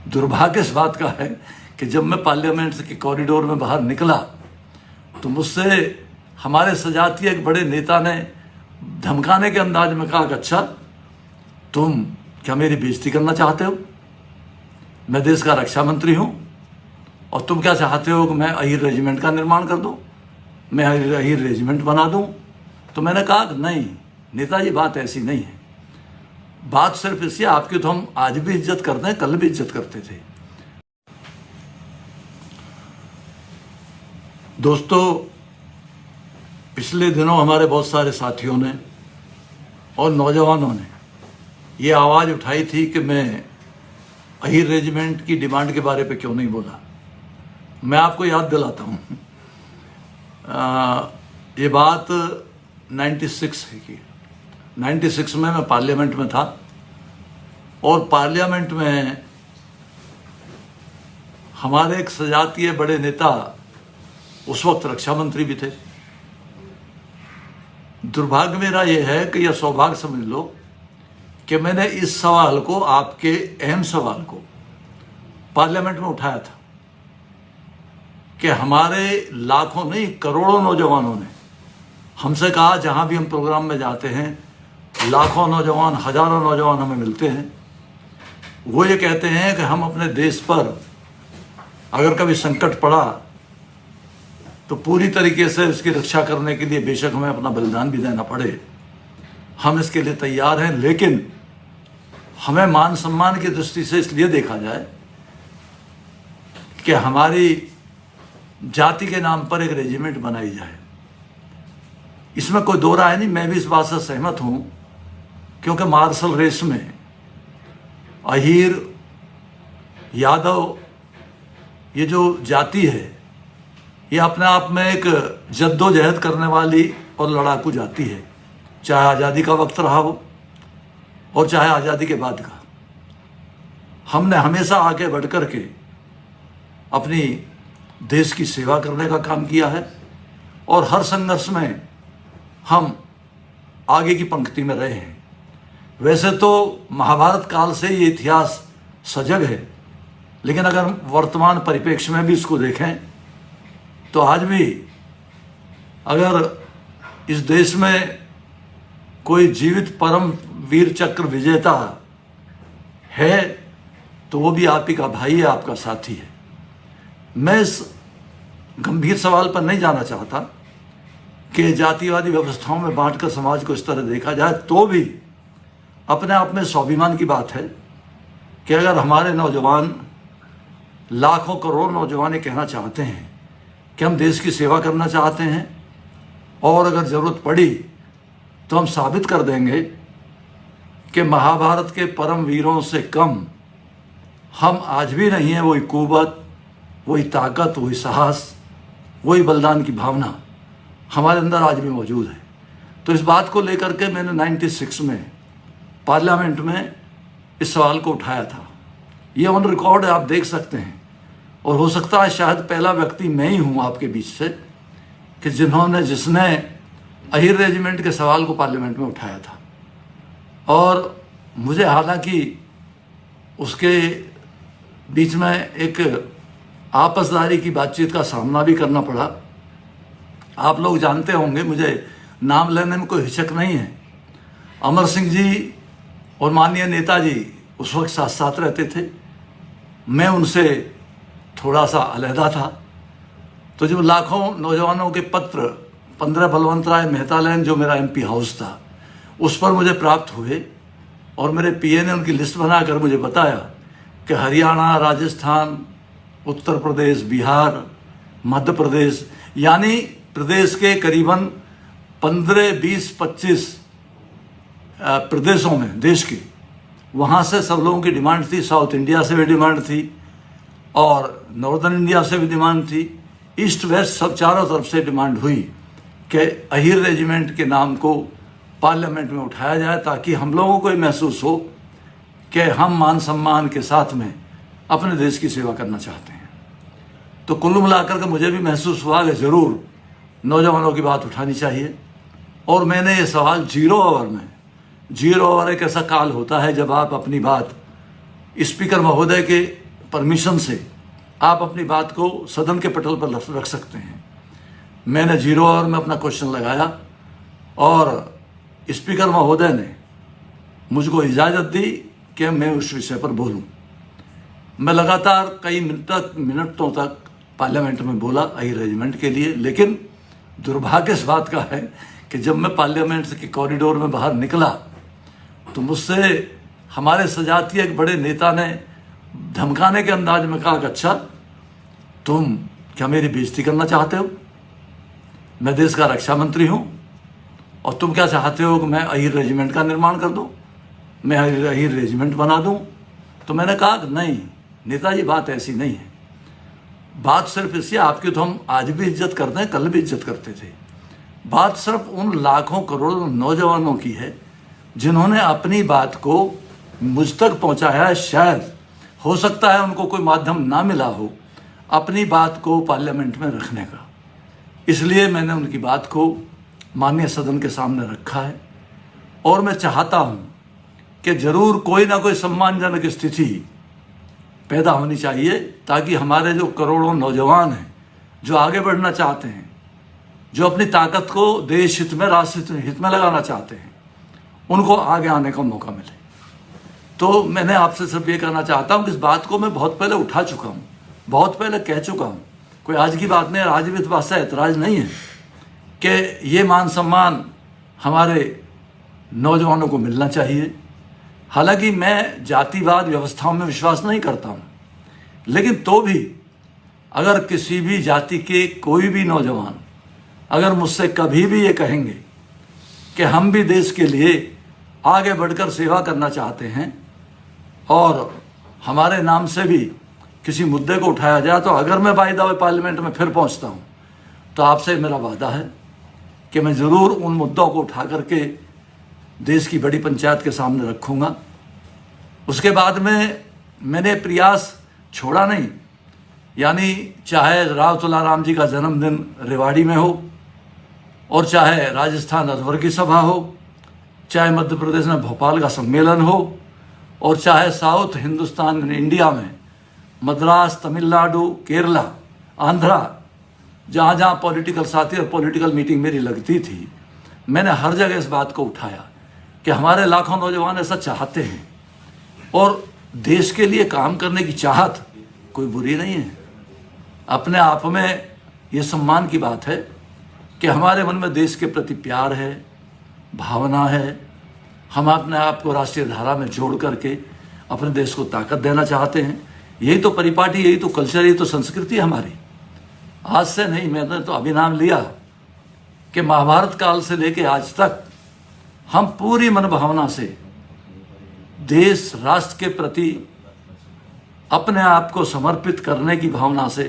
दुर्भाग्य इस बात का है कि जब मैं पार्लियामेंट के कॉरिडोर में बाहर निकला तो मुझसे हमारे सजातीय एक बड़े नेता ने धमकाने के अंदाज में कहा कि अच्छा, तुम क्या मेरी बेइज्जती करना चाहते हो? मैं देश का रक्षा मंत्री हूं और तुम क्या चाहते हो कि मैं अहीर रेजिमेंट का निर्माण कर दूं, मैं अहीर रेजिमेंट बना दूं? तो मैंने कहा कि नहीं नेताजी, बात ऐसी नहीं है। बात सिर्फ इसलिए आपकी तो हम आज भी इज्जत करते हैं, कल भी इज्जत करते थे। दोस्तों, पिछले दिनों हमारे बहुत सारे साथियों ने और नौजवानों ने ये आवाज़ उठाई थी कि मैं अहीर रेजिमेंट की डिमांड के बारे पे क्यों नहीं बोला। मैं आपको याद दिलाता हूँ, ये बात 96 है कि 96 में मैं पार्लियामेंट में था और पार्लियामेंट में हमारे एक सजातीय बड़े नेता उस वक्त रक्षा मंत्री भी थे। दुर्भाग्य मेरा यह है कि यह सौभाग्य समझ लो कि मैंने इस सवाल को, आपके अहम सवाल को पार्लियामेंट में उठाया था कि हमारे लाखों नहीं करोड़ों नौजवानों ने हमसे कहा, जहां भी हम प्रोग्राम में जाते हैं लाखों नौजवान, हजारों नौजवान हमें मिलते हैं, वो ये कहते हैं कि हम अपने देश पर अगर कभी संकट पड़ा तो पूरी तरीके से इसकी रक्षा करने के लिए बेशक हमें अपना बलिदान भी देना पड़े, हम इसके लिए तैयार हैं, लेकिन हमें मान सम्मान की दृष्टि से इसलिए देखा जाए कि हमारी जाति के नाम पर एक रेजिमेंट बनाई जाए। इसमें कोई दो राय नहीं, मैं भी इस बात से सहमत हूं, क्योंकि मार्शल रेस में अहीर, यादव, ये जो जाति है ये अपने आप में एक जद्दोजहद करने वाली और लड़ाकू जाति है, चाहे आज़ादी का वक्त रहा हो और चाहे आज़ादी के बाद का। हमने हमेशा आगे बढ़ कर के अपनी देश की सेवा करने का काम किया है और हर संघर्ष में हम आगे की पंक्ति में रहे हैं। वैसे तो महाभारत काल से ये इतिहास सजग है, लेकिन अगर वर्तमान परिप्रेक्ष्य में भी इसको देखें तो आज भी अगर इस देश में कोई जीवित परम वीर चक्र विजेता है तो वो भी आप ही का भाई है, आपका साथी है। मैं इस गंभीर सवाल पर नहीं जाना चाहता कि जातिवादी व्यवस्थाओं में बांटकर समाज को इस तरह देखा जाए, तो भी अपने आप में स्वाभिमान की बात है कि अगर हमारे नौजवान, लाखों करोड़ नौजवान ये कहना चाहते हैं कि हम देश की सेवा करना चाहते हैं और अगर ज़रूरत पड़ी तो हम साबित कर देंगे कि महाभारत के परम वीरों से कम हम आज भी नहीं हैं। वही कुव्वत, वही ताकत, वही साहस, वही बलिदान की भावना हमारे अंदर आज भी मौजूद है। तो इस बात को लेकर के मैंने 96 में पार्लियामेंट में इस सवाल को उठाया था। ये ऑन रिकॉर्ड है, आप देख सकते हैं। और हो सकता है शायद पहला व्यक्ति मैं ही हूँ आपके बीच से कि जिसने अहीर रेजिमेंट के सवाल को पार्लियामेंट में उठाया था। और मुझे हालांकि उसके बीच में एक आपसदारी की बातचीत का सामना भी करना पड़ा। आप लोग जानते होंगे, मुझे नाम लेने में कोई हिचक नहीं है। अमर सिंह जी और माननीय नेताजी उस वक्त साथ साथ रहते थे, मैं उनसे थोड़ा सा अलहदा था। तो जब लाखों नौजवानों के पत्र 15 बलवंत राय मेहता लैन, जो मेरा MP हाउस था, उस पर मुझे प्राप्त हुए और मेरे PA ने उनकी लिस्ट बनाकर मुझे बताया कि हरियाणा, राजस्थान, उत्तर प्रदेश, बिहार, मध्य प्रदेश, यानी प्रदेश के करीबन 15, 20, 25 प्रदेशों में देश के, वहाँ से सब लोगों की डिमांड थी। साउथ इंडिया से भी डिमांड थी और नॉर्दर्न इंडिया से भी डिमांड थी, ईस्ट वेस्ट सब चारों तरफ से डिमांड हुई कि अहीर रेजिमेंट के नाम को पार्लियामेंट में उठाया जाए, ताकि हम लोगों को ये महसूस हो कि हम मान सम्मान के साथ में अपने देश की सेवा करना चाहते हैं। तो कुल मिलाकर के मुझे भी महसूस हुआ कि ज़रूर नौजवानों की बात उठानी चाहिए। और मैंने ये सवाल 0 ओवर में, 0 ओवर एक ऐसा काल होता है जब आप अपनी बात स्पीकर महोदय के परमिशन से आप अपनी बात को सदन के पटल पर रख सकते हैं। मैंने 0 आवर में अपना क्वेश्चन लगाया और स्पीकर महोदय ने मुझको इजाज़त दी कि मैं उस विषय पर बोलूं। मैं लगातार कई मिनटों तक पार्लियामेंट में बोला अहीर रेजिमेंट के लिए, लेकिन दुर्भाग्य इस बात का है कि जब मैं पार्लियामेंट के कॉरिडोर में बाहर निकला तो मुझसे हमारे सजातीय एक बड़े नेता ने धमकाने के अंदाज में कहा कि अच्छा, तुम क्या मेरी बेइज्जती करना चाहते हो? मैं देश का रक्षा मंत्री हूं और तुम क्या चाहते हो कि मैं अहीर रेजिमेंट का निर्माण कर दूं, मैं अहीर रेजिमेंट बना दूं? तो मैंने कहा कि नहीं नेताजी, बात ऐसी नहीं है। बात सिर्फ इससे, आपकी तो हम आज भी इज्जत करते हैं, कल भी इज्जत करते थे। बात सिर्फ उन लाखों करोड़ों नौजवानों की है जिन्होंने अपनी बात को मुझ तक पहुंचाया है। शायद हो सकता है उनको कोई माध्यम ना मिला हो अपनी बात को पार्लियामेंट में रखने का, इसलिए मैंने उनकी बात को माननीय सदन के सामने रखा है। और मैं चाहता हूं कि जरूर कोई ना कोई सम्मानजनक स्थिति पैदा होनी चाहिए ताकि हमारे जो करोड़ों नौजवान हैं जो आगे बढ़ना चाहते हैं, जो अपनी ताकत को देश हित में, राष्ट्र हित में लगाना चाहते हैं, उनको आगे आने का मौका मिले। तो मैंने आपसे सिर्फ ये कहना चाहता हूँ कि इस बात को मैं बहुत पहले उठा चुका हूँ, बहुत पहले कह चुका हूँ, कोई आज की बात नहीं है। आज भी इस बात से ऐतराज नहीं है कि ये मान सम्मान हमारे नौजवानों को मिलना चाहिए। हालांकि मैं जातिवाद व्यवस्थाओं में विश्वास नहीं करता हूँ, लेकिन तो भी अगर किसी भी जाति के कोई भी नौजवान अगर मुझसे कभी भी ये कहेंगे कि हम भी देश के लिए आगे बढ़कर सेवा करना चाहते हैं और हमारे नाम से भी किसी मुद्दे को उठाया जाए, तो अगर मैं बाय द वे पार्लियामेंट में फिर पहुंचता हूं तो आपसे मेरा वादा है कि मैं ज़रूर उन मुद्दों को उठा करके देश की बड़ी पंचायत के सामने रखूंगा। उसके बाद में मैंने प्रयास छोड़ा नहीं, यानी चाहे राव तुलाराम जी का जन्मदिन रेवाड़ी में हो और चाहे राजस्थान अधवर की सभा हो, चाहे मध्य प्रदेश में भोपाल का सम्मेलन हो और चाहे साउथ हिंदुस्तान इंडिया में मद्रास, तमिलनाडु, केरला, आंध्रा, जहाँ जहाँ पॉलिटिकल साथी और पॉलिटिकल मीटिंग मेरी लगती थी, मैंने हर जगह इस बात को उठाया कि हमारे लाखों नौजवान ऐसा चाहते हैं और देश के लिए काम करने की चाहत कोई बुरी नहीं है। अपने आप में ये सम्मान की बात है कि हमारे मन में देश के प्रति प्यार है, भावना है। हम अपने आप को राष्ट्रीय धारा में जोड़ करके अपने देश को ताकत देना चाहते हैं। यही तो परिपाटी, यही तो कल्चर, यही तो संस्कृति हमारी। आज से नहीं, मैंने तो अभिनाम लिया कि महाभारत काल से लेकर आज तक हम पूरी मन भावना से देश राष्ट्र के प्रति अपने आप को समर्पित करने की भावना से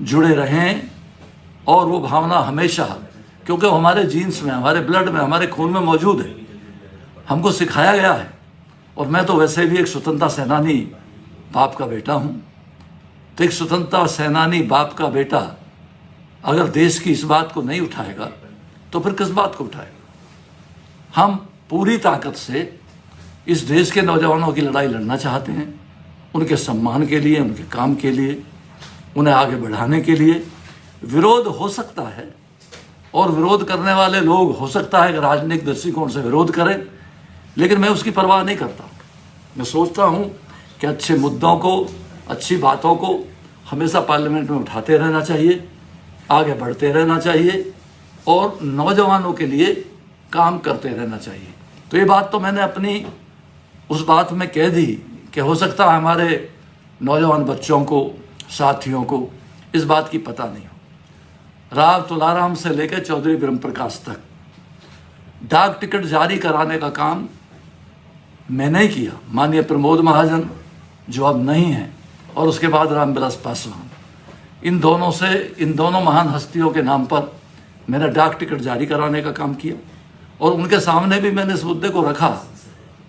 जुड़े रहें। और वो भावना हमेशा, क्योंकि वो हमारे जीन्स में, हमारे ब्लड में, हमारे खून में मौजूद है, हमको सिखाया गया है। और मैं तो वैसे भी एक स्वतंत्रता सेनानी बाप का बेटा हूँ, तो एक स्वतंत्रता सेनानी बाप का बेटा अगर देश की इस बात को नहीं उठाएगा तो फिर किस बात को उठाएगा। हम पूरी ताकत से इस देश के नौजवानों की लड़ाई लड़ना चाहते हैं, उनके सम्मान के लिए, उनके काम के लिए, उन्हें आगे बढ़ाने के लिए। विरोध हो सकता है और विरोध करने वाले लोग हो सकता है कि राजनीतिक दृष्टिकोण से विरोध करें, लेकिन मैं उसकी परवाह नहीं करता। मैं सोचता हूं कि अच्छे मुद्दों को, अच्छी बातों को हमेशा पार्लियामेंट में उठाते रहना चाहिए, आगे बढ़ते रहना चाहिए और नौजवानों के लिए काम करते रहना चाहिए। तो ये बात तो मैंने अपनी उस बात में कह दी कि हो सकता है हमारे नौजवान बच्चों को, साथियों को इस बात की पता नहीं हो। राव तुलाराम से लेकर चौधरी ब्रह्म प्रकाश तक डाक टिकट जारी कराने का काम मैंने ही किया। माननीय प्रमोद महाजन जो अब नहीं हैं और उसके बाद रामविलास पासवान, इन दोनों महान हस्तियों के नाम पर मैंने डाक टिकट जारी कराने का काम किया। और उनके सामने भी मैंने इस मुद्दे को रखा,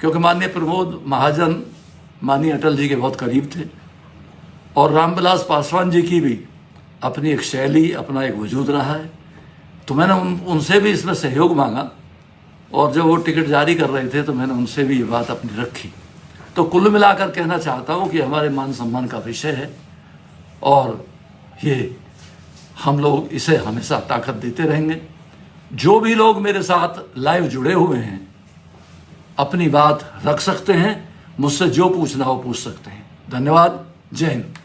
क्योंकि माननीय प्रमोद महाजन माननीय अटल जी के बहुत करीब थे और रामविलास पासवान जी की भी अपनी एक शैली, अपना एक वजूद रहा है। तो मैंने उनसे भी इसमें सहयोग मांगा और जब वो टिकट जारी कर रहे थे तो मैंने उनसे भी ये बात अपनी रखी। तो कुल मिलाकर कहना चाहता हूं कि हमारे मान सम्मान का विषय है और ये हम लोग इसे हमेशा ताकत देते रहेंगे। जो भी लोग मेरे साथ लाइव जुड़े हुए हैं अपनी बात रख सकते हैं, मुझसे जो पूछना हो पूछ सकते हैं। धन्यवाद। जय हिंद।